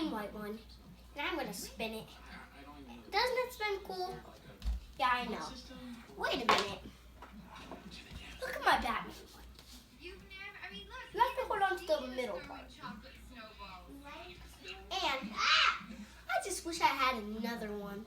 plain white one. And I'm going to spin it. Doesn't it spin cool? Yeah, I know. Wait a minute. Look at my Batman one. You have to hold on to the middle part. And I just wish I had another one.